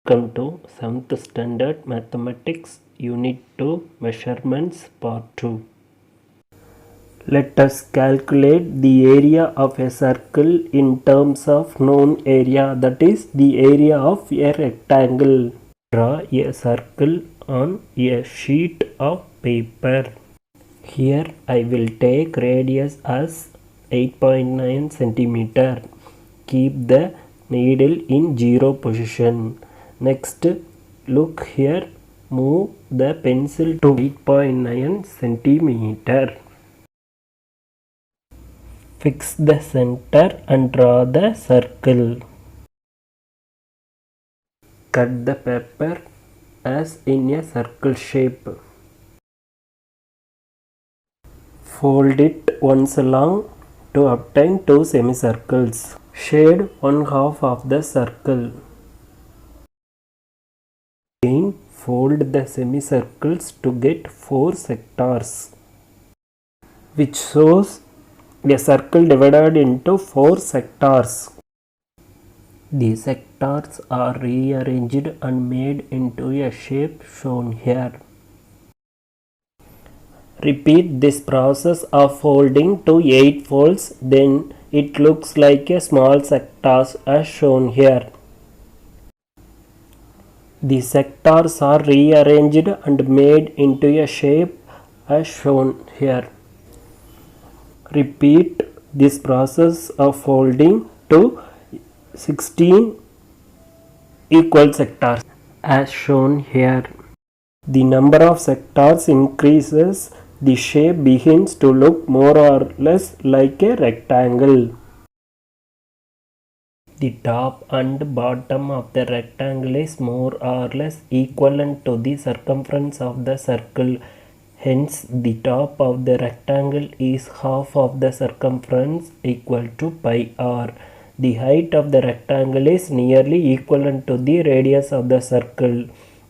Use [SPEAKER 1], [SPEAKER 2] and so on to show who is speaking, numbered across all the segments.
[SPEAKER 1] Welcome to 7th Standard Mathematics Unit 2 Measurements Part 2. Let us calculate the area of a circle in terms of known area, that is the area of a rectangle. Draw a circle on a sheet of paper. Here I will take radius as 8.9 centimeter. Keep the needle in 0 position. Next, look here, move the pencil to 8.9 centimeter. Fix the center and draw the circle. Cut the paper as in a circle shape. Fold it once long to obtain 2 semicircles. Shade one half of the circle. Again, fold the semicircles to get 4 sectors, which shows a circle divided into 4 sectors. The sectors are rearranged and made into a shape shown here. Repeat this process of folding to 8 folds, then it looks like a small sectors as shown here. The sectors are rearranged and made into a shape as shown here. Repeat this process of folding to 16 equal sectors as shown here. The number of sectors increases, the shape begins to look more or less like a rectangle. The top and bottom of the rectangle is more or less equivalent to the circumference of the circle. Hence, the top of the rectangle is half of the circumference equal to pi r. The height of the rectangle is nearly equivalent to the radius of the circle.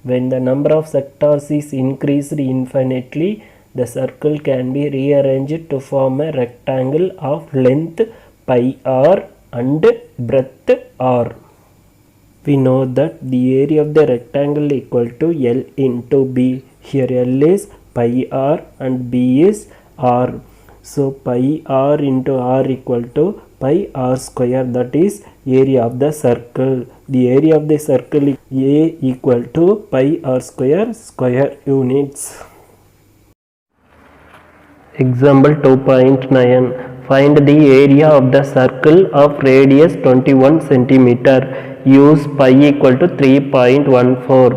[SPEAKER 1] When the number of sectors is increased infinitely, the circle can be rearranged to form a rectangle of length pi r and breadth r. We know that the area of the rectangle equal to L into B. Here L is pi r and B is r. So pi r into r equal to pi r square, that is area of the circle. The area of the circle is A equal to pi r square square units. Example 2.9. Find the area of the circle of radius 21 centimeter. Use pi equal to 3.14.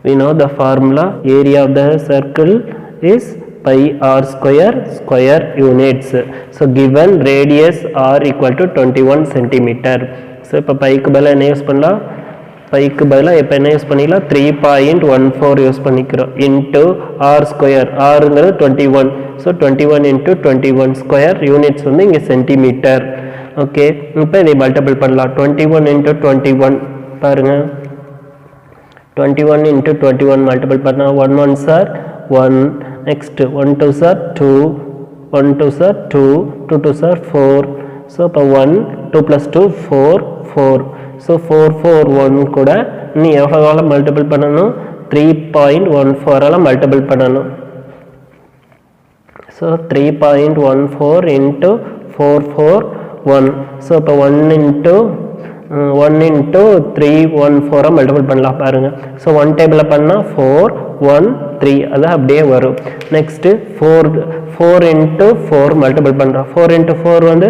[SPEAKER 1] We know the formula. Area of the circle is pi r square square units. So given radius r equal to 21 centimeter. So இப்போ பைக்கு பதிலாக என்ன use பண்ணலாம்? Bike பதிலாக இப்போ என்ன use பண்ணிக்கலாம்? 3.14 use பண்ணிக்கிறோம். இன்ட்டு ஆர் ஸ்கொயர், ஆறுங்கிறது 21. ஸோ 21 இன்ட்டு 21 ஸ்கொயர் யூனிட்ஸ் வந்து இங்கே சென்டிமீட்டர். ஓகே, இப்போ இதை மல்டிபிள் பண்ணலாம். 21 இன்ட்டு 21 பாருங்கள், 21 இன்ட்டு 21 மல்டிபிள் பண்ணால் 1 1 sir 1, next 1 2 sir 2, 1 2 sir 2, 2 2 sir 4. So இப்போ 1 2 + 2 4 4. ஸோ 4 4 1 கூட நீ எவ்வளோ மல்டிபிள் பண்ணணும்? 3.14 மல்டிபிள் பண்ணணும். So 3.14 into 4 4 1. ஸோ இப்போ 1 இன்ட்டு 314 மல்டிபிள் பண்ணலாம் பாருங்கள். ஸோ 1 டேபிளில் பண்ணால் 4 1 3 அது அப்படியே வரும். நெக்ஸ்ட்டு 4 இன்ட்டு 4 மல்டிபிள் பண்ணுறோம். 4 இன்ட்டு 4 வந்து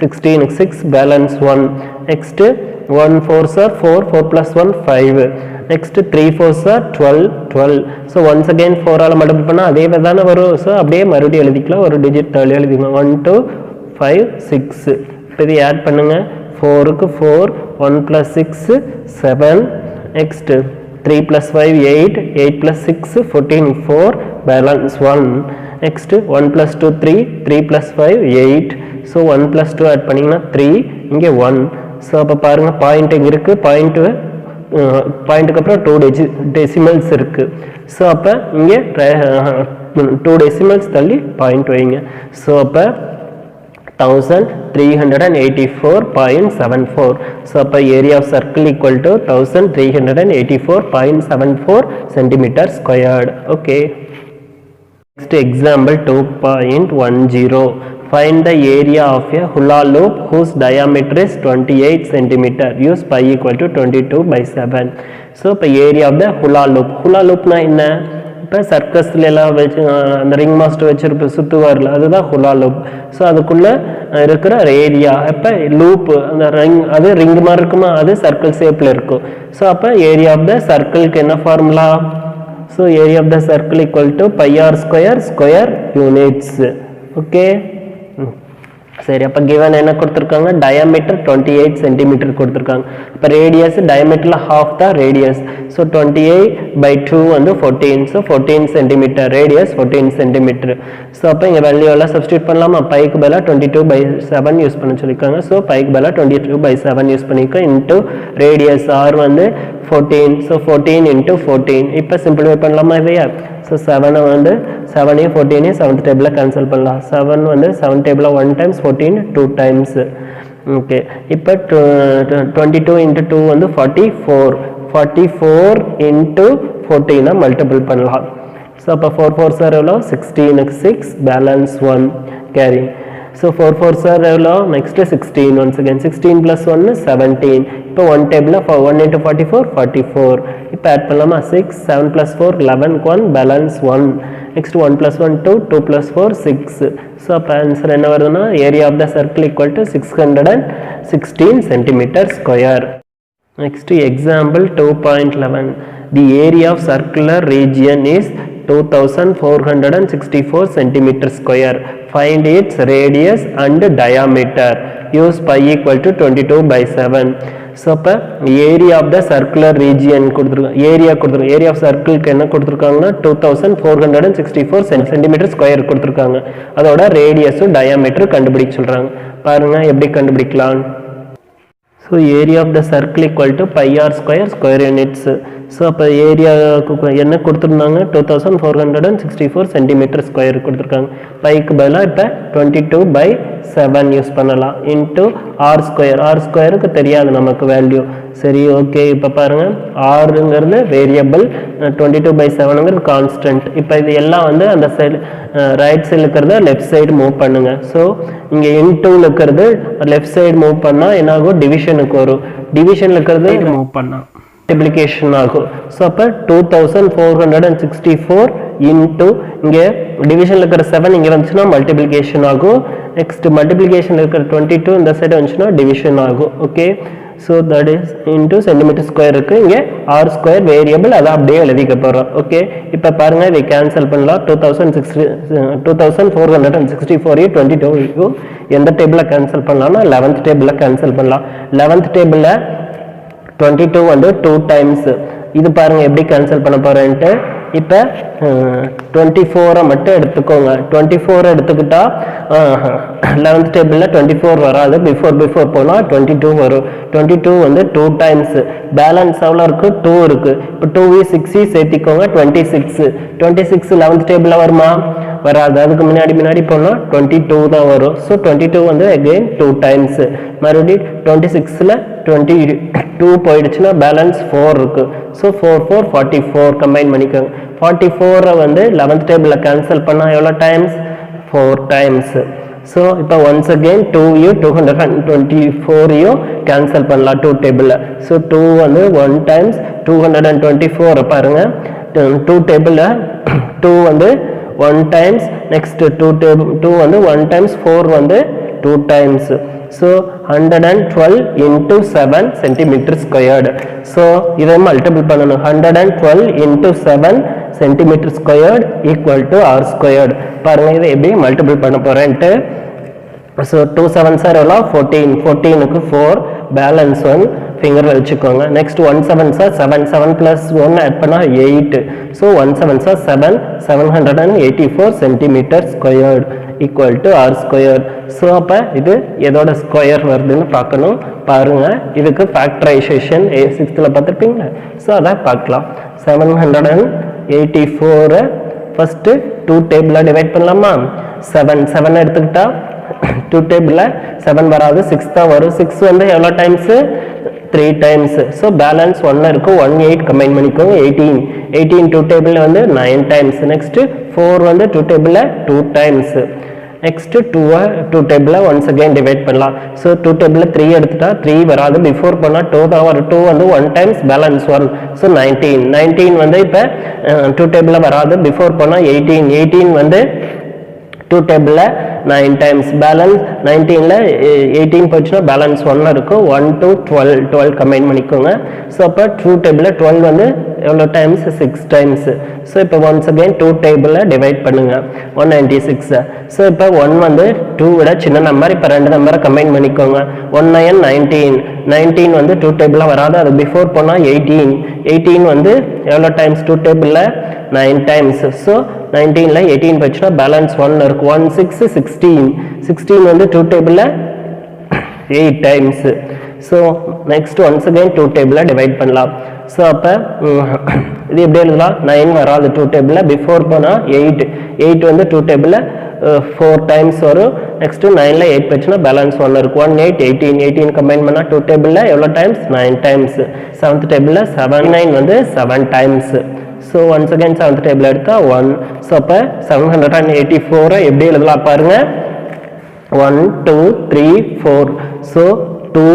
[SPEAKER 1] 16, 6 பேலன்ஸ் 1. நெக்ஸ்ட்டு 1 4 சார் 4, 4 + 1 5. நெக்ஸ்ட் 3 4 சார் 12 12. ஸோ ஒன்ஸ் அகெயின் 4ஆல் மல்டிபிள் பண்ணால் அதே மாதிரி தானே வரும். ஸோ அப்படியே மறுபடியும் எழுதிக்கலாம், ஒரு டிஜிட் தள்ளி எழுதிக்கலாம். 1 2 5 6. இப்போ இது ஆட் பண்ணுங்கள். 4க்கு 4, 1 + 6 7. Next 3 + 5 8, 8 + 6 14, 4 balance 1. Next 1 + 2 3, 3 + 5 8. So 1 + 2 add பண்ணிங்கன்னா 3, இங்கே 1. ஸோ அப்போ பாருங்கள், பாயிண்ட் இங்கே இருக்குது, பாயிண்ட்டுக்கு அப்புறம் 2 டெசிமல்ஸ் இருக்குது. ஸோ அப்போ இங்கே 2 டெசிமல்ஸ் தள்ளி பாயிண்ட் வைங்க. ஸோ அப்போ 1384.74. So area of circle equal to 1384.74 centimeter squared. Okay. Next example 2.10. Find the area of a hula loop whose diameter is 28 centimeter. Use pi equal to 22/7. So area of the hula loop. Hula loop na inna இப்போ சர்க்கஸில் எல்லாம் வச்சு அந்த ring master வச்சுருப்ப சுற்றுவாரில் அதுதான் hula loop. So அதுக்குள்ளே இருக்கிற area இப்போ loop அந்த ring அது ரிங் மாதிரி இருக்குமா, அது சர்க்கிள் ஷேப்பில் இருக்கும். ஸோ அப்போ ஏரியா ஆஃப் த சர்க்கிளுக்கு என்ன formula? So area of the circle equal to pi r square units. Okay சரி. அப்போ கிவன் என்ன கொடுத்துருக்காங்க? டயாமீட்டர் 28 சென்டிமீட்டர் கொடுத்துருக்காங்க. இப்போ ரேடியஸ் டயாமீட்டரில் ஹாஃப் தான் ரேடியஸ். ஸோ 28/2 வந்து 14. So 14 centimetre radius 14 centimetre. So அப்போ இங்கே வேல்யூ எல்லாம் சப்ஸ்டியூட் பண்ணலாமா? பைக்கு பதிலாக 22/7 யூஸ் பண்ண சொல்லியிருக்காங்க. ஸோ பைக்கு பதிலாக 22/7 யூஸ் பண்ணியிருக்கோம். இன்ட்டு ரேடியஸ் ஆர் வந்து 14. ஸோ 14 × 14. இப்போ சிம்பிளிஃபை பண்ணலாமா இதையா? ஸோ 7 வந்து 7ஐயும் 14ஐயும் 7th டேபிளில் கேன்சல் பண்ணலாம். 7 வந்து 7 டேபிளில் 1 டைம்ஸ், 14 2 டைம்ஸ். ஓகே இப்போ 22 × 2 வந்து 44. 44 × 14 மல்டிபிள் பண்ணலாம். ஸோ அப்போ 4 4 சார் எவ்வளோ? 16க்கு 6 பேலன்ஸ் 1 கேரி. ஸோ 4 4 சார் எவ்வளோ? Next 16 once again 16 + 1 17. இப்போ 1 டேபிளில் 1 × 44 44. இப்போ ஆட் பண்ணலாமா? 6 7 + 4 11 1 பேலன்ஸ் 1. நெக்ஸ்ட் 1 + 1 2 2 + 4 6. ஸோ அப்போ ஆன்சர் என்ன வருதுன்னா area of the circle equal to 616 centimetre square. Next example 2.11. The area of circular region is 2464 centimeter square. Find its radius and diameter. Use pi equal to 22/7. So அப்போ area of the circular region கொடுத்துருக்காங்க. Area of சர்க்கிளுக்கு என்ன கொடுத்துருக்காங்கன்னா 2464 centimetre square கொடுத்துருக்காங்க. அதோட ரேடியஸும் டயாமீட்டரும் கண்டுபிடிக்க சொல்கிறாங்க. பாருங்கள் எப்படி கண்டுபிடிக்கலாம். So area of the circle equal to pi r square units. So அப்போ ஏரியாவுக்கு என்ன கொடுத்துருந்தாங்க? 2464 சென்டிமீட்டர் ஸ்கொயர் கொடுத்துருக்காங்க. பைக்கு பதிலாக இப்போ 22/7 யூஸ் பண்ணலாம். இன்ட்டு ஆர் ஸ்கொயருக்கு தெரியாது நமக்கு வேல்யூ. சரி ஓகே. இப்போ பாருங்கள் ஆறுங்கிறது வேரியபிள், 22/7ங்கிறது கான்ஸ்டன்ட். இப்போ இது எல்லாம் வந்து அந்த சைடு ரைட் சைடில் இருக்கிறத லெஃப்ட் சைடு மூவ் பண்ணுங்கள். ஸோ இங்கே இன்டூவில் இருக்கிறது லெஃப்ட் சைடு மூவ் பண்ணால் என்ன ஆகும்? டிவிஷனுக்கு வரும். டிவிஷனில் இருக்கிறது மூவ் பண்ணால் மல்டிப்ளிகேஷன் ஆகும். ஸோ அப்போ 2464 இன்ட்டு இங்கே டிவிஷனில் இருக்கிற 7 இங்கே வந்துச்சுன்னா மல்டிப்ளிகேஷன் ஆகும். நெக்ஸ்ட் மல்டிப்ளிகேஷன் இருக்கிற 22 இந்த சைடு வந்துச்சுன்னா டிவிஷன் ஆகும். Okay so that is into centimetre square இருக்குது. இங்கே ஆர் ஸ்கொயர் வேரியபிள் அதை அப்படியே எழுதிக்க போகிறோம். ஓகே இப்போ பாருங்கள் இதை கேன்சல் பண்ணலாம். 2464 22 எந்த டேபிளில் கேன்சல் பண்ணலாம்னா 11th டேபிளில் கேன்சல் பண்ணலாம். 11th டேபிளில் 22 வந்து 2 டைம்ஸ். இது பாருங்கள் எப்படி கேன்சல் பண்ண போகிறேன்ட்டு. இப்போ 24 மட்டும் எடுத்துக்கோங்க. 24 எடுத்துக்கிட்டா 11th டேபிளில் 24 வராது. பிஃபோர் போனால் 22 வரும். 22 வந்து 2 டைம்ஸ். பேலன்ஸ் எவ்வளோ இருக்குது? 2 இருக்குது. இப்போ 2 6 சேர்த்திக்கோங்க 26. 26 11th டேபிளில் வருமா? வராது. அதுக்கு முன்னாடி போனால் 22 தான் வரும். ஸோ 22 வந்து அகெயின் 2 டைம்ஸ். மறுபடியும் 26ல் 22 போயிடுச்சுன்னா பேலன்ஸ் 4 இருக்குது. ஸோ 4 4 44 கம்பைன் பண்ணிக்கோங்க. 44 வந்து 11th டேபிளில் கேன்சல் பண்ணால் எவ்வளோ டைம்ஸ்? 4 டைம்ஸ். ஸோ இப்போ ஒன்ஸ் அகெயின் 2 224 கேன்சல் பண்ணலாம் 2 டேபிளில். ஸோ 2 வந்து 1 டைம்ஸ் 224 பாருங்கள். 2 டேபிளில் 2 வந்து 1 டைம்ஸ். நெக்ஸ்ட் 2 வந்து 1 டைம்ஸ் 4 வந்து 2 times. So 112 × 7 centimetre squared. So இதை மல்டிபிள் பண்ணணும். 112 × 7 centimetre squared equal to r squared. பாருங்கள் இதை எப்படி மல்டிபிள் பண்ண போகிறேன்ட்டு. ஸோ 2 7s எவ்வளோ? 14. 14க்கு 4 பேலன்ஸ் 1 ஃபிங்கர் வச்சுக்கோங்க. நெக்ஸ்ட் 1 7s 7 7 + 1 ஆட் பண்ணால் 8. So 1 7s 7 784 centimetre squared equal to r square. So அப்போ இது எதோட ஸ்கொயர் வருதுன்னு பார்க்கணும். பாருங்கள் இதுக்கு ஃபேக்டரைசேஷன் 6th பார்த்துருப்பீங்களா? ஸோ அதை பார்க்கலாம். 784 ஃபஸ்ட்டு 2 டேபிளாக டிவைட் பண்ணலாமா? 7 எடுத்துக்கிட்டா டூ டேபிளில் 7 வராது, 6 தான் வரும். 6 வந்து எவ்வளோ டைம்ஸு? 3 டைம்ஸ். ஸோ பேலன்ஸ் 1 இருக்கும். 1 8 கம்பைன் பண்ணிக்கோங்க. 18 டூ டேபிளில் வந்து 9 டைம்ஸ். நெக்ஸ்ட்டு 4 வந்து டூ டேபிளில் 2 டைம்ஸ். நெக்ஸ்ட்டு 2 டேபிளில் ஒன்ஸ் அகெயின் டிவைட் பண்ணலாம். ஸோ 2 டேபிளில் 3 எடுத்துட்டா 3 வராது, பிஃபோர் பண்ணால் 2 தான் வரும். 2 வந்து 1 டைம்ஸ், பேலன்ஸ் 1. ஸோ 19 வந்து இப்போ 2 டேபிளில் வராது, பிஃபோர் பண்ணால் 18 வந்து 2 டேபிளில் 9 டைம்ஸ், பேலன்ஸ் 19ல் 18 போச்சுன்னா பேலன்ஸ் 1 இருக்கும். 1 to 12 கம்பைன் பண்ணிக்கோங்க. ஸோ அப்போ 2 டேபிளில் 12 வந்து எவ்வளோ டைம்ஸ்? 6 டைம்ஸ். ஸோ இப்போ ஒன்ஸ் அகெயின் 2 டேபிளில் டிவைட் பண்ணுங்கள். 196. ஸோ இப்போ 1 வந்து 2 விட சின்ன நம்பர். இப்போ 2 நம்பரை கம்பைன் பண்ணிக்கோங்க. 1 9 19 வந்து 2 டேபிளில் வராது, அது பிஃபோர் போனால் 18 வந்து எவ்வளோ டைம்ஸ்? 2 டேபிளில் 9 டைம்ஸ். ஸோ 19ல் 18 போச்சுன்னா பேலன்ஸ் 1 இருக்கும். 1 6 16 வந்து 2 டேபிளில் 8 times. So next once again 2 டேபிளில் டிவைட் பண்ணலாம். ஸோ அப்போ இது எப்படி எழுதலாம்? 9 வராது 2 டேபிளில், பிஃபோர் போனால் 8 வந்து 2 டேபிளில் 4 டைம்ஸ் வரும். நெக்ஸ்ட்டு 9ல் 8 போச்சுன்னா பேலன்ஸ் 1 இருக்கும். 1 8 18 கம்பைன் பண்ணால் 2 டேபிளில் எவ்வளோ டைம்ஸ்? 9 டைம்ஸ். 7th டேபிளில் 9 வந்து 7 times. So once again 7th table எடுத்தால் 1. ஸோ அப்போ 784 எப்படி எழுதலாம் பாருங்கள்? 1 2 3 4. So 2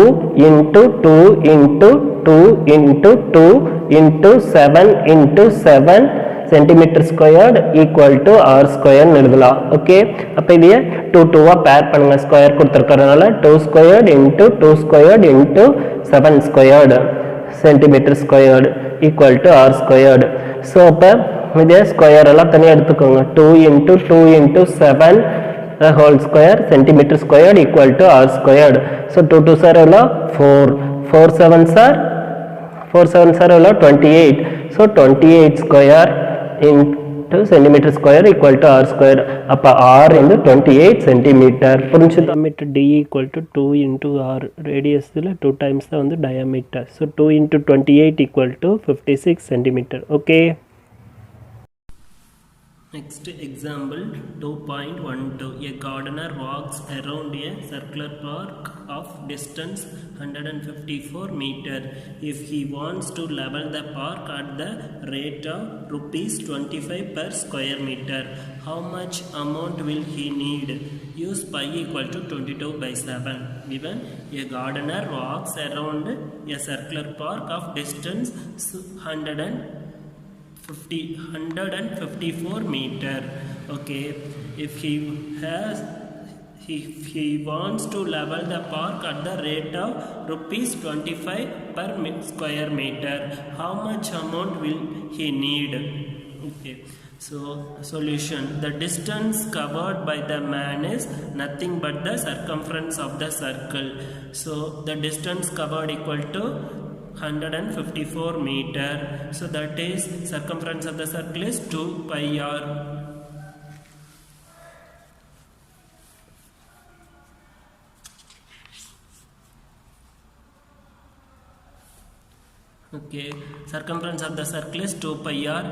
[SPEAKER 1] into 2 into 2 into 2 into 7 into 7 centimeter squared equal to r square எழுதலாம். ஓகே, அப்போ இதையே 2 பேர் பண்ணுங்க. ஸ்கொயர் கொடுத்துருக்கறதுனால 2 squared into 2 squared into 7 squared centimeter squared equal to r squared. So அப்போ இதே ஸ்கொயர் எல்லாம் தனியாக எடுத்துக்கோங்க. 2 into 2 into 7 the whole square centimeter squared equal to r squared. So 2 2s are 4, 4 7s are 28. So 28 square into centimeter square equal to r square. அப்போ r into 28 centimeter. புரிஞ்சுதா? diameter d equal to 2 into r. ரேடியஸில் 2 times தான் வந்து diameter. So 2 into 28 equal to 56 centimeter. Okay. Next example 2.12. A gardener walks around a circular park of distance 154 meter. If he wants to level the park at the rate of ₹25 per square meter, how much amount will he need? Use pi equal to 22/7. Given a gardener walks around a circular park of distance 154 meter. Okay, if he wants to level the park at the rate of ₹25 per square meter, how much amount will he need? Okay, so solution: the distance covered by the man is nothing but the circumference of the circle. So the distance covered equal to 154 meter. So that is circumference of the circle is 2 pi r. Okay, circumference of the circle is 2 pi r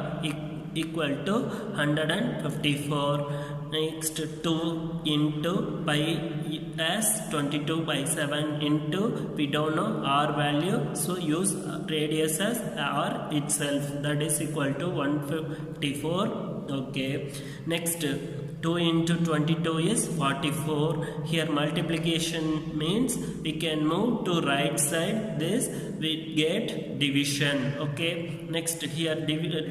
[SPEAKER 1] equal to 154. Next 2 into pi as 22/7 into, we don't know r value, so use radius as r itself, that is equal to 154. Okay, next 2 into 22 is 44. Here multiplication means we can move to right side, this we get division. Okay, next here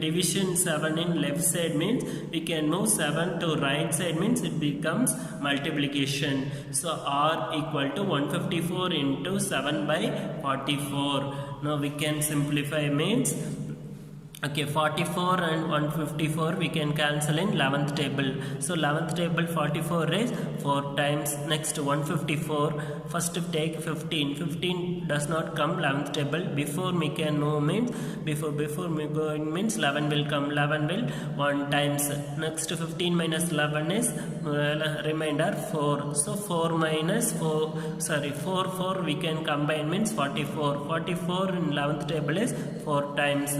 [SPEAKER 1] division 7 in left side means we can move 7 to right side, means it becomes multiplication. So r equal to 154 into 7/44. Now we can simplify, means okay, 44 and 154 we can cancel in 11th table. So 11th table 44 is 4 times. Next 154 first take 15. 15 does not come 11th table. Before we can move means before we going means 11 will come. 11 will 1 times. Next 15 minus 11 is remainder 4. So 4 minus 4 we can combine means 44. 44 in 11th table is 4 times.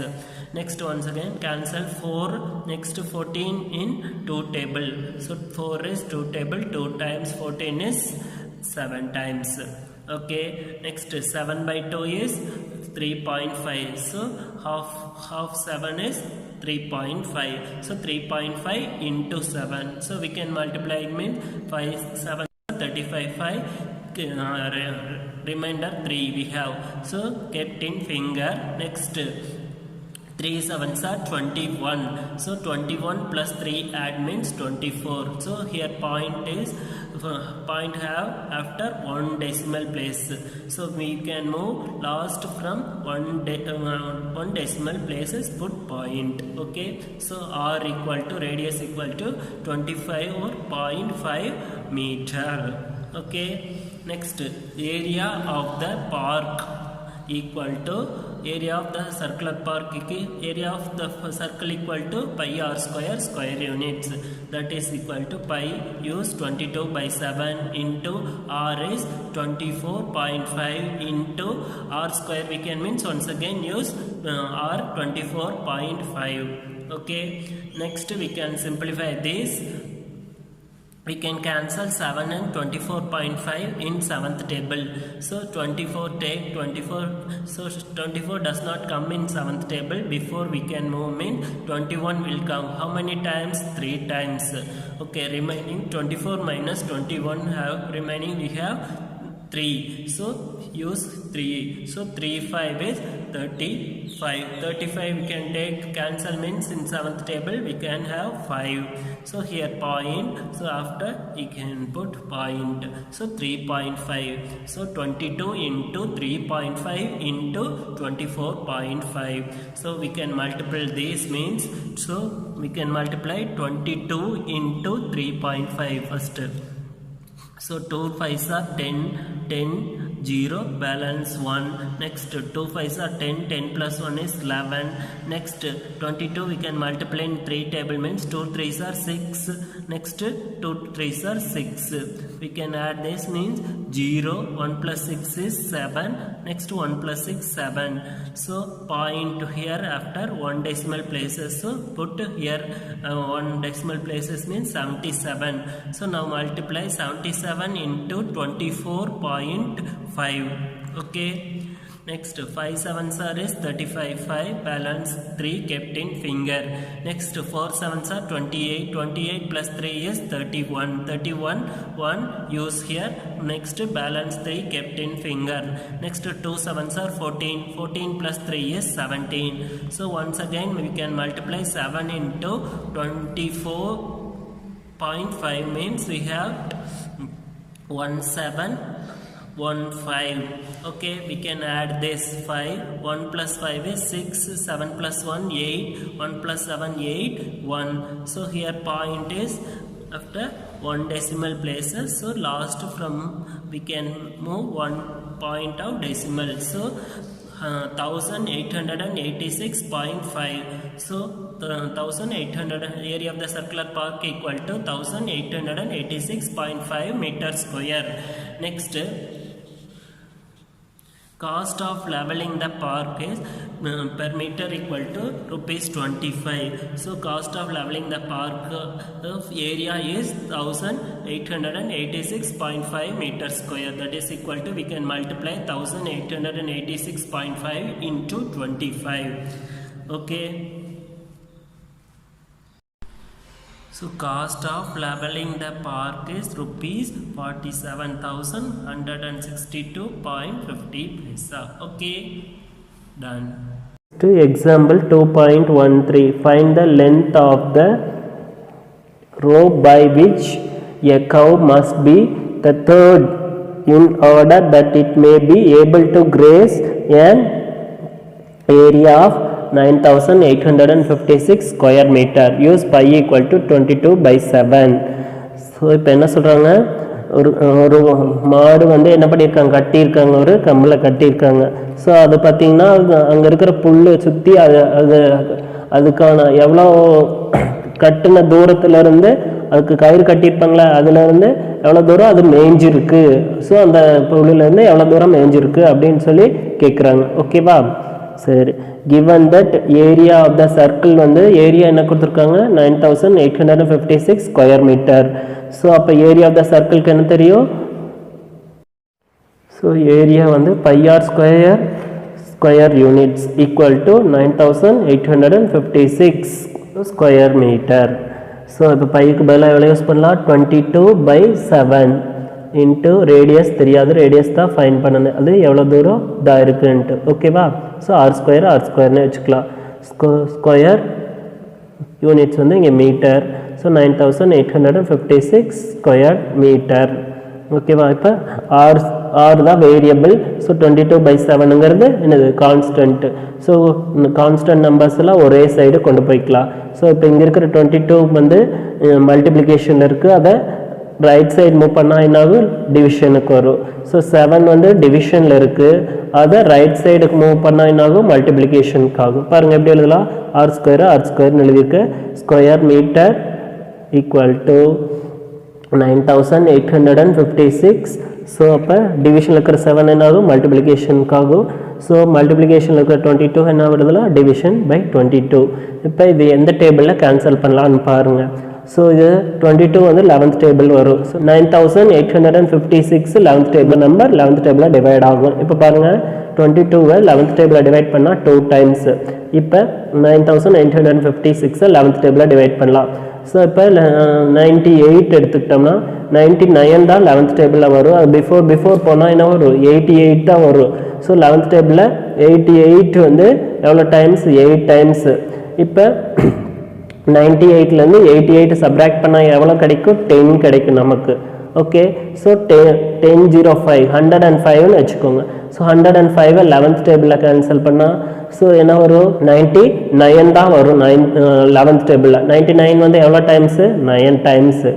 [SPEAKER 1] Next once again cancel 4. Next 14 in 2 table. So 4 is 2 table. 2 times 14 is 7 times. Okay, next 7 by 2 is 3.5. So half 7 is 3.5. So 3.5 into 7. So we can multiply means 5 7 35 5 remainder 3 we have. So kept in finger. Next 3 sevens are 21. So 21 plus 3 add means 24. So here point have after 1 decimal place. So we can move last from 1 decimal places put point. Okay. So r equal to radius equal to 25 or 0.5 meter. Okay. Next area of the park equal to area of the circular park area of the circle equal to pi r square units, that is equal to pi use 22 by 7 into r is 24.5 into r square we can means once again use r 24.5. okay, next we can simplify this. We can cancel 7 and 24.5 in 7th table. So 24 take 24. So 24 does not come in 7th table. Before we can move in 21 will come. How many times? 3 times. Okay, remaining 24 minus 21 have remaining we have 3. So use 3. So 3 5 is 35. 35 we can take cancel means in 7th table we can have 5. So here point. So after you can put point. So 3.5. So 22 into 3.5 into 24.5. So we can multiply this means. So we can multiply 22 into 3.5 first. So 2 5s are 10, 10, 0, balance 1. Next 2 5s are 10, 10 plus 1 is 11. Next 22 we can multiply in 3 table means 2 3s are 6. Next 2 3s are 6. We can add this means 0, 1 plus 6 is 7. Next 1 plus 6 7. So point here after 1 decimal places. So put here 1 decimal places means 77. So now multiply 77 into 24.5. okay, next 5 7s are is 35 5 balance 3 kept in finger. Next 4 7s are 28. 28 plus 3 is 31. 31 1 use here. Next balance 3 kept in finger. Next 2 7s are 14. 14 plus 3 is 17. So once again we can multiply 7 into 24.5 means we have 1715. okay, we can add this 5. 1 plus 5 is 6. 7 plus 1 8. 1 plus 7 8 1. So here point is after 1 decimal places. So last from we can move 1 point of decimal. So 1886.5. So 1800 area of the circular park equal to 1886.5 meter square. Next cost of leveling the park is per meter equal to rupees 25. So cost of leveling the park of area is 1886.5 meter square, that is equal to we can multiply 1886.5 into 25. okay, so cost of leveling the park is rupees 47,162.50 paisa. Okay, done. To example 2.13, find the length of the rope by which a cow must be tethered in order that it may be able to graze an area of 9856 square meter. Use pi equal to 22 by 7. So இப்போ என்ன சொல்கிறாங்க, ஒரு மாடு வந்து என்ன பண்ணியிருக்காங்க, கட்டியிருக்காங்க, ஒரு கம்பில் கட்டியிருக்காங்க. ஸோ அது பார்த்திங்கன்னா அங்கே இருக்கிற புல் சுற்றி அதுக்கான எவ்வளோ கட்டின தூரத்துலேருந்து அதுக்கு கயிறு கட்டியிருப்பாங்களே அதுலேருந்து எவ்வளோ தூரம் அது மேய்ஞ்சிருக்கு, ஸோ அந்த புல்லுலேருந்து எவ்வளோ தூரம் மேய்ஞ்சிருக்கு அப்படின்னு சொல்லி கேட்குறாங்க. ஓகேவா? சரி. Given that area of the circle வந்து ஏரியா என்ன கொடுத்துருக்காங்க, 9856 ஸ்கொயர் மீட்டர். ஸோ அப்போ ஏரியா ஆஃப் த சர்க்கிள்க்கு என்ன தெரியும், ஸோ ஏரியா வந்து pi r square units equal to 9856 square metre. So இப்போ பைக்கு பதிலாக எவ்வளோ யூஸ் பண்ணலாம், 22/7 இன்ட்டு ரேடியஸ் தெரியாது, ரேடியஸ் தான் ஃபைன் பண்ணணும், அது எவ்வளோ தூரம் தான் இருக்குன்ட்டு. ஓகேவா? ஸோ ஆர் ஸ்கொயர்னு வச்சுக்கலாம். ஸ்கொயர் யூனிட்ஸ் வந்து இங்கே மீட்டர். So 9856 square metre. ஓகேவா? இப்போ ஆர் தான் வேரியபிள். ஸோ 22/7ங்கிறது என்னது, கான்ஸ்டன்ட்டு. ஸோ கான்ஸ்டன்ட் நம்பர்ஸ் எல்லாம் ஒரே சைடு கொண்டு போய்க்கலாம். ஸோ இப்போ இங்கே இருக்கிற 22 வந்து மல்டிப்ளிகேஷனில் இருக்குது, அதை ரைட் சைடு மூவ் பண்ணால் என்னாகும், டிவிஷனுக்கு வரும். ஸோ 7 வந்து டிவிஷனில் இருக்குது, அதை ரைட் சைடுக்கு மூவ் பண்ணால் என்னாகும், மல்டிப்ளிகேஷனுக்கு ஆகும். பாருங்கள் எப்படி எழுதலாம், ஆர் ஸ்கொயர்னு எழுதியிருக்கு. Square metre equal to 9856. So அப்போ டிவிஷனில் இருக்கிற 7 என்னாகும், மல்டிப்ளிகேஷனுக்காகும். ஸோ மல்டிப்ளிகேஷனில் இருக்கிற 22 என்ன விடுதலாம், டிவிஷன் பை 22. இப்போ இது எந்த டேபிளில் கேன்சல் பண்ணலான்னு பாருங்கள். ஸோ இது 22 வந்து 11th டேபிள் வரும். So 9856 11th table number 11th டேபிளில் டிவைட் ஆகும். இப்போ பாருங்கள், 22வை 11th டேபிளில் டிவைட் பண்ணால் 2 டைம்ஸ். இப்போ 9856 11th டேபிளில் டிவைட் பண்ணலாம். ஸோ இப்போ 98 எடுத்துக்கிட்டோம்னா 99 தான் 11th டேபிளில் வரும். அது பிஃபோர் போனால் என்ன வரும், 88 தான் வரும். ஸோ 11th டேபிளில் 88 வந்து எவ்வளோ டைம்ஸ், 8 டைம்ஸ். இப்போ 98லேருந்து 88 சப்ராக்ட் பண்ணால் எவ்வளோ கிடைக்கும், 10 கிடைக்கும் நமக்கு. ஓகே, ஸோ 1005 105ன்னு வச்சுக்கோங்க. ஸோ 105 11th டேபிளில் கேன்சல் பண்ணால் ஸோ என்ன வரும், 99 தான் வரும் 11th டேபிளில். 99 வந்து எவ்வளோ டைம்ஸு, 9 டைம்ஸு.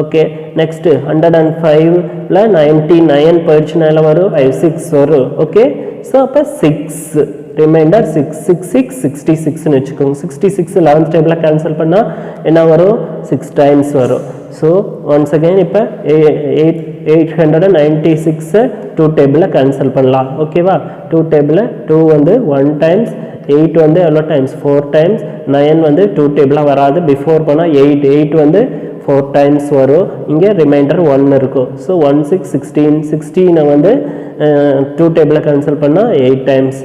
[SPEAKER 1] ஓகே, நெக்ஸ்ட்டு 105ல் 99 போயிடுச்சுன்னா எல்லாம் வரும், 56 வரும். ஓகே, ஸோ அப்போ 6 ரிமைண்டர் 66ன்னு வச்சுக்கோங்க. 66 11th டேபிளில் கேன்சல் பண்ணால் என்ன வரும், 6 டைம்ஸ் வரும். ஸோ ஒன்ஸ் அகெயின் இப்போ 896 2 டேபிளில் கேன்சல் பண்ணலாம். ஓகேவா? 2 டேபிளில் 2 வந்து 1 டைம்ஸ், 8 வந்து எவ்வளோ டைம்ஸ், 4 டைம்ஸ். 9 வந்து 2 டேபிளாக வராது, பிஃபோர் போனால் 8 வந்து 4 டைம்ஸ் வரும். இங்கே ரிமைண்டர் 1 இருக்கும். ஸோ 16 வந்து 2 டேபிளில் கேன்சல் பண்ணால் 8 டைம்ஸ்.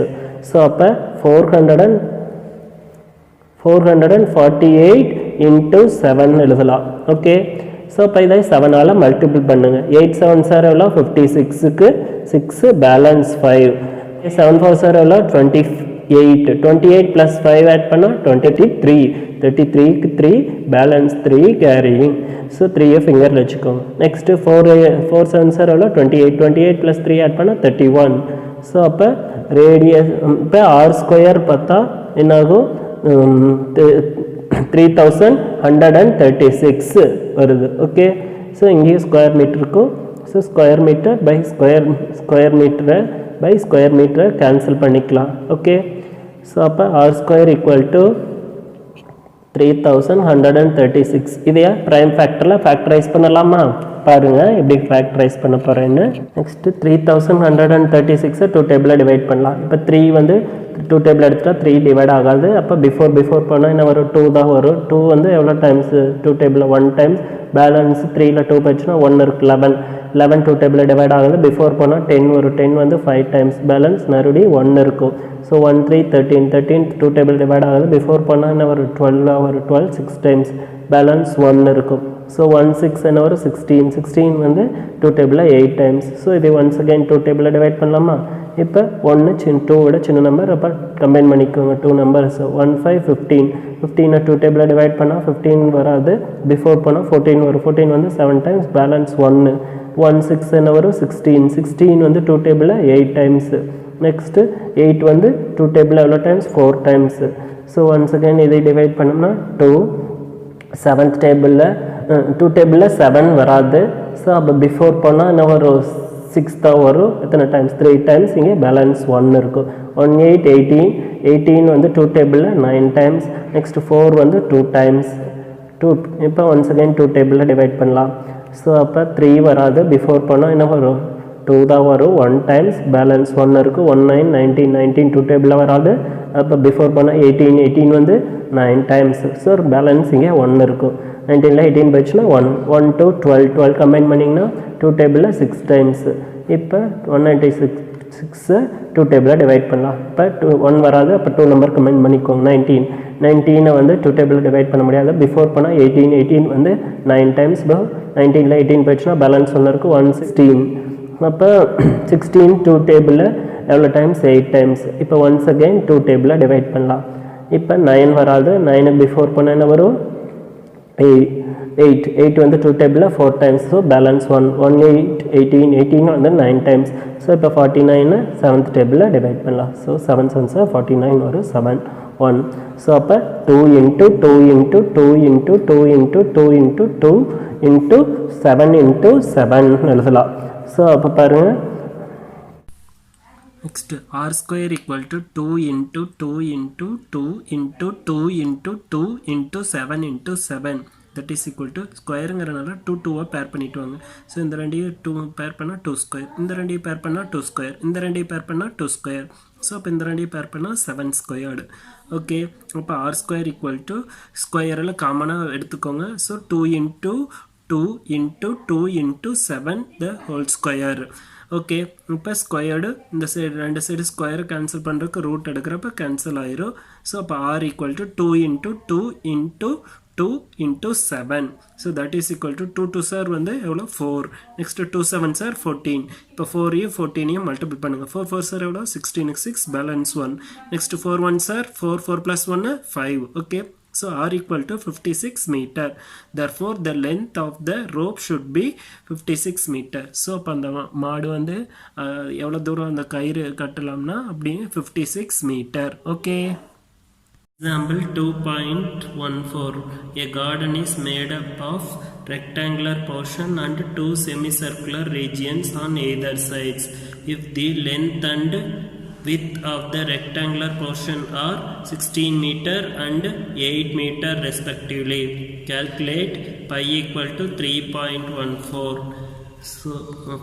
[SPEAKER 1] ஸோ அப்போ 448 இன்ட்டு 7 எழுதலாம். ஓகே, ஸோ இப்போ இதை 7ஆல் மல்டிபிள் பண்ணுங்கள். 8 7 சார் எவ்வளோ, 56க்கு 6 பேலன்ஸ் 5. 7 4 சார் எவ்வளோ, 28 ப்ளஸ் 5 ஆட் பண்ணால் 33க்கு 3 பேலன்ஸ் 3 கேரியிங். ஸோ 3 ஃபிங்கரில் வச்சுக்கோங்க. நெக்ஸ்ட்டு 4 7 சார் எவ்வளோ, 28 ப்ளஸ் 3 ஆட் பண்ணால் 31. ஸோ அப்போ ரேடியஸ் இப்போ ஆர் ஸ்கொயர் பார்த்தா என்னாகும், 3136 வருது. ஓகே, ஸோ இங்கேயும் ஸ்கொயர் மீட்டர் இருக்கும். So square metre by square மீட்டரை கேன்சல் பண்ணிக்கலாம். ஓகே, ஸோ அப்போ ஆர் ஸ்கொயர் ஈக்குவல் டு 3136. இதையா ப்ரைம் ஃபேக்டரில் ஃபேக்டரைஸ் பண்ணலாமா? பாருங்கள் எப்படி ஃபேக்டரைஸ் பண்ண போகிறேன்னு. நெக்ஸ்ட்டு 3136 2 டேபிளில் டிவைட் பண்ணலாம். இப்போ 3 வந்து 2 டேபிள் எடுத்துகிட்டா 3 டிவைட் ஆகாது. அப்போ பிஃபோர் போனால் என்ன வரும், 2 தான் வரும். 2 வந்து எவ்வளோ டைம்ஸ், 2 டேபிளில் 1 டைம்ஸ். பேலன்ஸ் 3ல் 2 போயிடுச்சுன்னா 1 இருக்குது, 11 2 டேபிளில் டிவைட் ஆகுது. பிஃபோர் போனால் 10 வரும். 10 வந்து 5 டைம்ஸ். பேலன்ஸ் மறுபடியும் 1 இருக்கும். ஸோ 1 3 13 2 டேபிள் டிவைட் ஆகுது. பிஃபோர் போனால் என்ன வரும், 12 வரும். 12 6 டைம்ஸ். பேலன்ஸ் 1 இருக்கும். ஸோ 1 6 என்ன வரும், 16 வந்து 2 டேபிளில் 8 டைம்ஸ். ஸோ இது ஒன்ஸ் அகெயின் 2 டேபிளில் டிவைட் பண்ணலாமா? இப்போ 1 2 விட சின்ன நம்பர், அப்போ கம்பைன் பண்ணிக்கோங்க 2 நம்பர்ஸ். 1 5 15 15 2 டேபிளில் டிவைட் பண்ணால் 15 வராது. பிஃபோர் போனால் 14 வரும். 14 வந்து 7 டைம்ஸ். பேலன்ஸ் 1 1 6 என்ன வரும், 16 வந்து 2 டேபிளில் 8 டைம்ஸ். நெக்ஸ்ட்டு 8 வந்து 2 டேபிளில் எவ்வளோ times, 4 times. So once again இதை டிவைட் பண்ணோம்னா 2 7th டேபிளில் டூ டேபிளில் 7 வராது. ஸோ அப்போ பிஃபோர் போனால் என்ன வரும் 6 தான் வரும். எத்தனை டைம்ஸ் 3 டைம்ஸ். இங்கே பேலன்ஸ் 1 இருக்கும். 1 8 18 18 வந்து டூ டேபிளில் 9 டைம்ஸ். நெக்ஸ்ட் 4 வந்து 2 டைம்ஸ் 2. இப்போ ஒன்ஸ் அகைன் டூ டேபிளில் டிவைட் பண்ணலாம். ஸோ அப்போ 3 வராது. பிஃபோர் போனால் என்ன வரும் 2 தான் வரும். 1 டைம்ஸ் பேலன்ஸ் 1 இருக்குது. 1 9 19 19 டூ டேபிளில் வராது. அப்போ பிஃபோர் போனால் 18 18 வந்து 9 டைம்ஸ். ஸோ பேலன்ஸ் இங்கே 1 இருக்கும். 19ல் 18 போயிடுச்சுன்னா 1 1 2 12 12 கம்பைன் பண்ணிங்கன்னா டூ டேபிளில் 6 டைம்ஸ். இப்போ 196 டூ டேபிளில் டிவைட் பண்ணலாம். இப்போ 1 வராது. அப்போ 2 நம்பர் கம்பைன் பண்ணிக்கோங்க. 19 19 வந்து டூ டேபிளில் டிவைட் பண்ண முடியாது. பிஃபோர் போனால் 18 18 வந்து 9 டைம்ஸ். இப்போ 19ல் 18 போயிடுச்சுன்னா பேலன்ஸ் 1 இருக்குது. 116. அப்போ 16 டூ டேபிளில் எவ்வளோ டைம்ஸ் 8 டைம்ஸ். இப்போ ஒன்ஸ் அகெயின் டூ டேபிளில் டிவைட் பண்ணலாம். இப்போ 9 வராது. 9 பிஃபோர் போனால் என்ன வரும் 8 8 வந்து டூ டேபிளில் 4 டைம்ஸ். ஸோ பேலன்ஸ் 1 1 8 18 18 வந்து 9 டைம்ஸ். ஸோ இப்போ 49 7th டேபிளில் டிவைட் பண்ணலாம். ஸோ 7 7 49 ஒரு 7 1. ஸோ அப்போ 2 into 2 into 2 into 2 into 2 into 2 into 7 into 7 எழுதலாம். ஸோ அப்போ பாருங்கள் next r square equal to 2 into 2 into 2 into 2 into 2 into 7 into 7 that is equal to ஸ்கொயருங்கிறனால 2 2 பேர் பண்ணிட்டு வாங்க. ஸோ இந்த ரெண்டையும் 2 பேர் பண்ணால் 2 ஸ்கொயர், இந்த ரெண்டையும் பேர் பண்ணால் 2 ஸ்கொயர், இந்த ரெண்டையும் பேர் பண்ணால் 2 ஸ்கொயர். ஸோ அப்போ இந்த ரெண்டையும் பேர் பண்ணால் 7 ஸ்கொயர்டு. ஓகே, அப்போ ஆர் ஸ்கொயர் ஈக்குவல் டு ஸ்கொயரில் காமனாக எடுத்துக்கோங்க. So 2 into 2 into 2 into 7 the whole square. Okay, இப்போ ஸ்கொயர்டு இந்த சைடு ரெண்டு சைடு ஸ்கொயரை கேன்சல் பண்ணுறதுக்கு ரூட் எடுக்கிறப்ப கேன்சல் ஆயிரும். ஸோ அப்போ r equal to 2 into 2 into 2 into 7. So that is equal to 2 2 சார் வந்து எவ்வளோ 4. நெக்ஸ்ட்டு 2 7 சார் 14. இப்போ 4ஐயும் 14ஐயும் மல்டிபிள் பண்ணுங்கள். 4 4 சார் எவ்வளோ 16 6 balance 1. Next 4 1 sir 4 4 + 1 5. Okay, so r equal to 56 meter. Therefore the length of the rope should be 56 meter. So அப்போ அந்த மாடு வந்து எவ்வளோ தூரம் அந்த கயிறு கட்டலாம்னா அப்படியே 56 metre. Okay, example 2.14. A garden is made up of rectangular portion and two semicircular regions on either sides. If the length and width of the rectangular portion are 16 meter and 8 meter respectively. Calculate pi equal to 3.14. So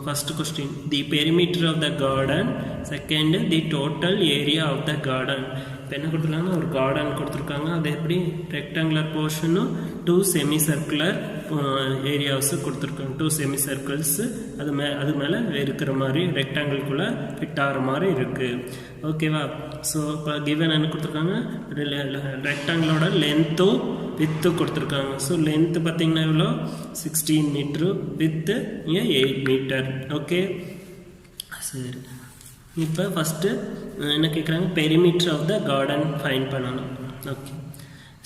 [SPEAKER 1] first question, the perimeter of the garden. Second, the total area of the garden. இப்போ என்ன கொடுத்துருக்காங்க, ஒரு garden கொடுத்துருக்காங்க. அது எப்படி rectangular போர்ஷனும் 2 semi circular areas கொடுத்துருக்காங்க. 2 semi circles அது மேலே இருக்கிற மாதிரி ரெக்டாங்கிள்குள்ளே ஃபிட் ஆகிற மாதிரி இருக்குது. ஓகேவா? ஸோ இப்போ கிவன் என்ன கொடுத்துருக்காங்க, ரெக்டாங்கிளோட லென்த்தும் வித்து கொடுத்துருக்காங்க. ஸோ லென்த்து பார்த்தீங்கன்னா எவ்வளோ 16 மீட்ரு, வித்து 8 மீட்டர். ஓகே, சரி. இப்போ ஃபஸ்ட்டு என்ன கேட்குறாங்க, perimeter of the garden find பண்ணணும். ஓகே,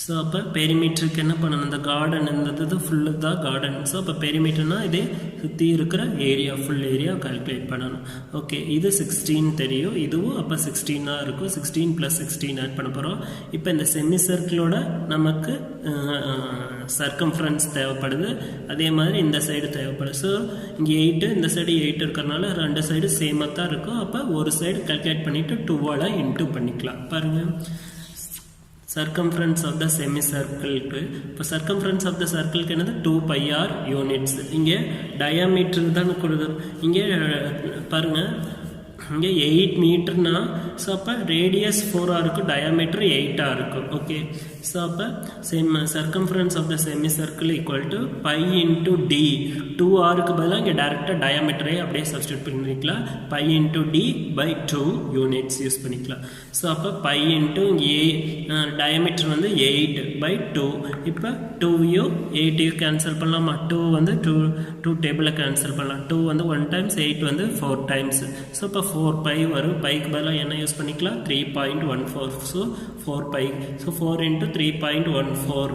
[SPEAKER 1] ஸோ அப்போ பெரிமீட்டருக்கு என்ன பண்ணணும், இந்த கார்டன் இருந்தது ஃபுல்லு தான் கார்டன். ஸோ அப்போ பெரிமீட்டர்னால் இதே சுற்றி இருக்கிற ஏரியா ஃபுல் ஏரியா கால்குலேட் பண்ணணும். ஓகே, இது 16 தெரியும், இதுவும் அப்போ 16 இருக்கும். 16 + 16 ஆட் பண்ண போகிறோம். இப்போ இந்த செமி சர்க்கிளோட நமக்கு சர்க்கம்ஃபரன்ஸ் தேவைப்படுது, அதே மாதிரி இந்த சைடு தேவைப்படுது. ஸோ இங்கே 8, இந்த சைடு 8 இருக்கிறனால ரெண்டு சைடு சேமாக தான் இருக்கும். அப்போ ஒரு சைடு கால்குலேட் பண்ணிவிட்டு 2ஆல் இன்டூ பண்ணிக்கலாம். பாருங்கள், circumference of the semicircle. இப்போ circumference of the circle என்னது 2πr யூனிட்ஸ். இங்கே டயாமீட்டர் தான் கொடுது. இங்கே பாருங்க, இங்கே 8 மீட்டர்னா, ஸோ அப்போ ரேடியஸ் 4 இருக்கும், டயாமீட்டர் 8 இருக்கும். ஓகே, ஸோ அப்போ circumference of the semi circle equal to pi into d. 2r பதிலாக இங்கே டேரெக்டாக டயாமீட்டரே அப்படியே சப்ஸ்டியூட் பண்ணிக்கலாம். Pi into d by 2 units use பண்ணிக்கலாம். ஸோ அப்போ பை இன்டூ இங்கே டயாமீட்டர் வந்து 8/2. இப்போ 2யும் 8யும் கேன்சல் பண்ணலாமா? 2 வந்து 2 டேபிளில் கேன்சல் பண்ணலாம். 2 வந்து 1 டைம்ஸ், 8 வந்து 4 டைம்ஸ். ஸோ இப்போ 4 4 pi வரும். பைக்கு பதிலாக என்ன யூஸ் பண்ணிக்கலாம்? 3.14. So 4 pi. So 4 into 3.14.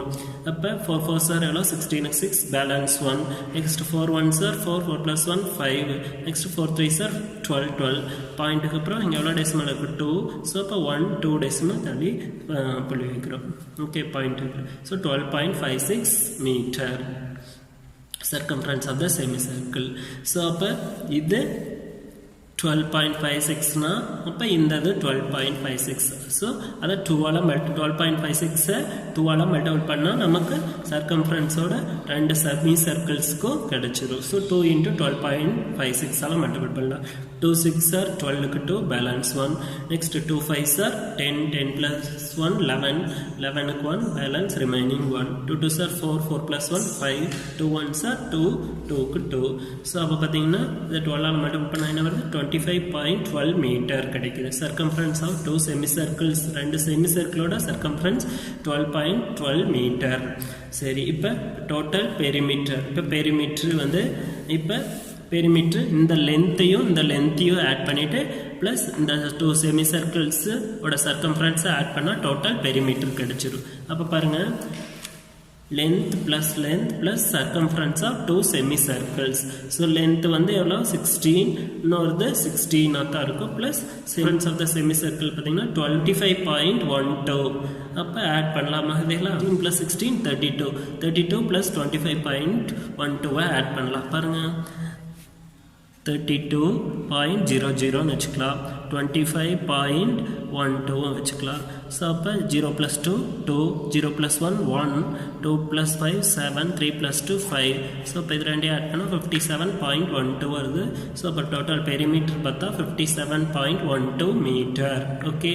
[SPEAKER 1] அப்போ 4 4s are எவ்வளோ? 16 6 balance 1. Next 4 1s are 4 4 plus 1 5. Next 4 3s are 12 12. பாயிண்ட்டுக்கு அப்புறம் இங்கே எவ்வளோ டெசிமல் இருக்குது? 2. ஸோ அப்போ 1 2 டெசிமல் தள்ளி புள்ளி வைக்கிறோம். ஓகே, பாயிண்ட்டுக்கு. So 12.56 metre circumference of the semicircle. So அப்போ இது 12.56 னா அப்போ இந்த 12.56. ஸோ அதை 12.56 2ஆல் மல்டிபிள் பண்ணால் நமக்கு சர்க்கம்ஃபரன்ஸோட ரெண்டு செமி சர்க்கிள்ஸ்க்கும் கிடைச்சிடும். ஸோ 2 into 12.56 மல்டிபிள் பண்ணலாம். 2 6 are 12க்கு 2 balance 1. Next 2 5s are 10 10 plus 1 11 11க்கு 1 balance remaining 1. 2 2s are 4 4 plus 1 5. 2 1s are 2 2க்கு 2. ஸோ அப்போ பார்த்தீங்கன்னா இது 12ஆல் மல்டிபிள் பண்ணால் என்ன வருது? 25.12 மீட்டர் கிடைக்குது. சர்க்கம்ஃபரன்ஸ் ஆஃப் 2 செமிசர்க்கிள்ஸ், ரெண்டு செமிசர்க்கிளோட சர்க்கம்ஃபரன்ஸ் 12.12 மீட்டர். சரி, இப்போ டோட்டல் பெரிமீட்டர். இப்போ பெரிமீட்டர் வந்து இப்போ பெரிமீட்டர் இந்த லென்த்தையும் ஆட் பண்ணிவிட்டு ப்ளஸ் இந்த 2 செமிசர்க்கிள்ஸு ஓட சர்க்கம்ஃபரன்ஸை ஆட் பண்ணால் டோட்டல் பெரிமீட்டர் கிடைச்சிடும். அப்போ பாருங்கள், length plus circumference of 2 semicircles. So length வந்து எவ்வளோ? 16, இன்னொரு 16 தான் இருக்கும். Plus circumference of the semicircle பார்த்தீங்கன்னா 25.12. அப்போ ஆட் பண்ணலாமா? இதெல்லாம் 16 plus 16 32. 32 plus 25.12 ஆட் பண்ணலாம். பாருங்கள், 32.00 வச்சுக்கலாம், 25.12 வச்சுக்கலாம். ஸோ அப்போ 0 plus 2 2, 0 plus 1 1, 2 plus 5 7, 3 plus 2 5. So இப்போ இது ரெண்டையும் ஆட் பண்ணால் 57.12 வருது. ஸோ அப்போ டோட்டல் பெரிமீட்டர் பார்த்தா 57.12 metre. Okay,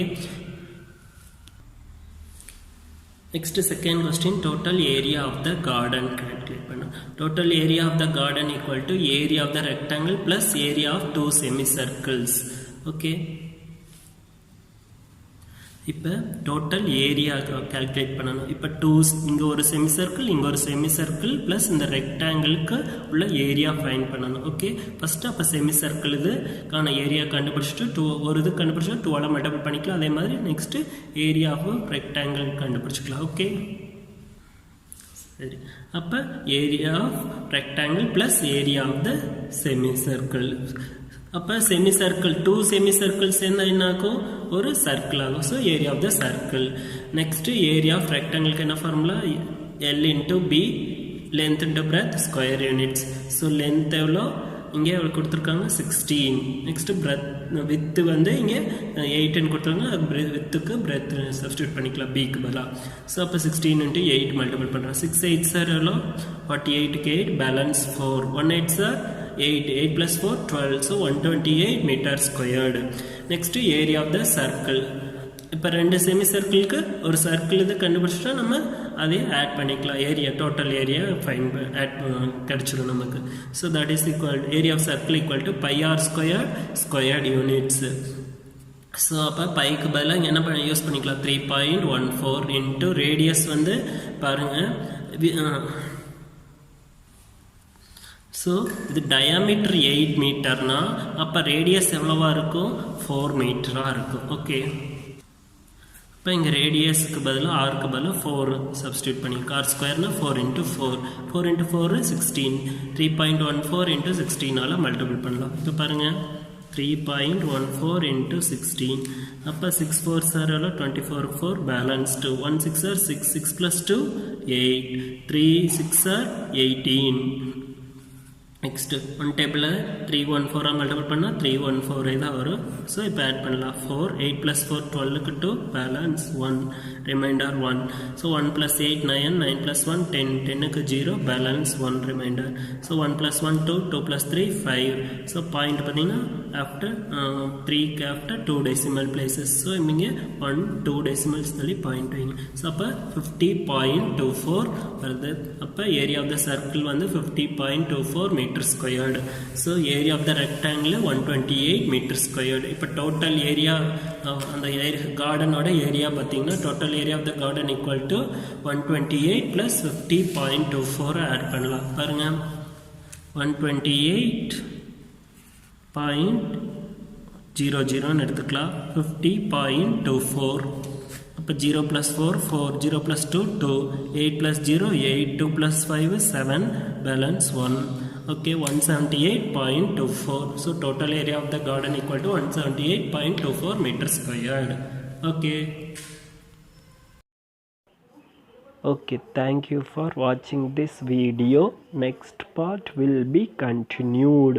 [SPEAKER 1] next second question, total area of the garden calculate பண்ணோம். Total area of the garden equal to area of the rectangle plus area of 2 semicircles. Okay, இப்போ total area calculate பண்ணணும். இப்போ இங்கே ஒரு செமிசர்க்கிள், இங்கே ஒரு செமிசர்க்கிள் plus இந்த ரெக்டாங்கிளுக்கு உள்ள ஏரியா ஃபைண்ட் பண்ணணும். ஓகே, ஃபஸ்ட்டு அப்போ செமிசர்க்கிள் இதுக்கான ஏரியா கண்டுபிடிச்சிட்டு ஒரு இது கண்டுபிடிச்சா 2ஆல் மல்டிபிள் பண்ணிக்கலாம். அதே மாதிரி நெக்ஸ்ட்டு ஏரியா ஆஃப் ரெக்டாங்கிள் கண்டுபிடிச்சிக்கலாம். ஓகே, சரி, அப்போ area of rectangle plus area of the semicircle. அப்போ செமிசர்க்கிள் 2 செமிசர்க்கிள்ஸ் என்ன ஆகும்? ஒரு சர்க்கிள் ஆகும். So area of the circle. Next area of ரெக்டாங்கிளுக்கு என்ன formula? L into B, length into breadth, square units. So length எவ்வளோ? இங்கே எவ்வளோ கொடுத்துருக்காங்க? 16. நெக்ஸ்ட்டு வித்து வந்து இங்கே 8ன்னு கொடுத்துருக்காங்க. வித்துக்கு பிரெத் சப்ஸ்டியூட் பண்ணிக்கலாம் பிக்கு பதிலாக. ஸோ அப்போ 16 into 8 மல்டிபிள் பண்ணுறோம். 6 8 சார் எவ்வளோ? 48க்கு 8 பேலன்ஸ் 4. 1 8 சார் 8 8 plus 4 12. So 128 metre squared. Next area of the circle. இப்போ ரெண்டு செமி சர்க்கிளுக்கு ஒரு சர்க்கிள் இது கண்டுபிடிச்சிட்டா நம்ம அதையும் ஆட் பண்ணிக்கலாம். ஏரியா டோட்டல் ஏரியா ஆட் கிடச்சிடும் நமக்கு. So that is equal area of circle equal to pi r squared units. So அப்போ பைக்கு பதிலாக என்ன யூஸ் பண்ணிக்கலாம்? 3.14 இன்ட்டு ரேடியஸ் வந்து பாருங்கள். ஸோ இது டயாமீட்டர் 8 மீட்டர்னா அப்போ ரேடியஸ் எவ்வளோவா இருக்கும்? 4 மீட்டராக இருக்கும். ஓகே, இப்போ இங்கே ரேடியஸுக்கு பதிலாக ஆருக்கு பதிலாக 4 சப்ஸ்டியூட் பண்ணிக்கலாம். ஆர் ஸ்கொயர்னா 4 into 4. 4 into 4 16. 3.14 into 16ஆல் மல்டிபிள் பண்ணலாம். இப்போ பாருங்கள், 3.14 into 16. அப்போ 6 4 சார் எவ்வளோ? 24 4 balance 2. 1 6 sir 6 6 plus 2 8. 3 6 sir 18. Next one டேபிளில் 3 1 4 மல்டிபிள் பண்ணால் 3 1 4 தான் வரும். ஸோ இப்போ ஆட் பண்ணலாம். 4 8 plus 4 12க்கு 2 balance 1 remainder 1. So 1 plus 8 9 9 plus 1 10 10க்கு 0 balance 1 remainder. So 1 plus 1 2 2 plus 3 5. So point பார்த்தீங்கன்னா ஆஃப்டர் 3க்கு ஆஃப்டர் 2 டெசிமல் பிளேசஸ். ஸோ இங்கே 1 2 டெசிமல்ஸ் தள்ளி பாயிண்ட் வைங்க. ஸோ அப்போ 50.24 வருது. அப்போ ஏரியா ஆஃப் த சர்க்கிள் வந்து 50.24 metre squared. So area of the rectangle 128 metre squared. இப்போ டோட்டல் ஏரியா அந்த கார்டனோட ஏரியா பார்த்தீங்கன்னா total area of the garden equal to 128 + 50.24 add பண்ணலாம். பாருங்கள், 128.24 0 0 எடுத்துக்கலாம் 50.24 அப்போ 0 plus 4 4 0 plus 2 2 8 plus 0 8 2 plus 5 7 balance 1 okay 178.24 so total area of the garden equal to 178.24 meters squared okay. Okay, thank you for watching this video. Next part will be continued.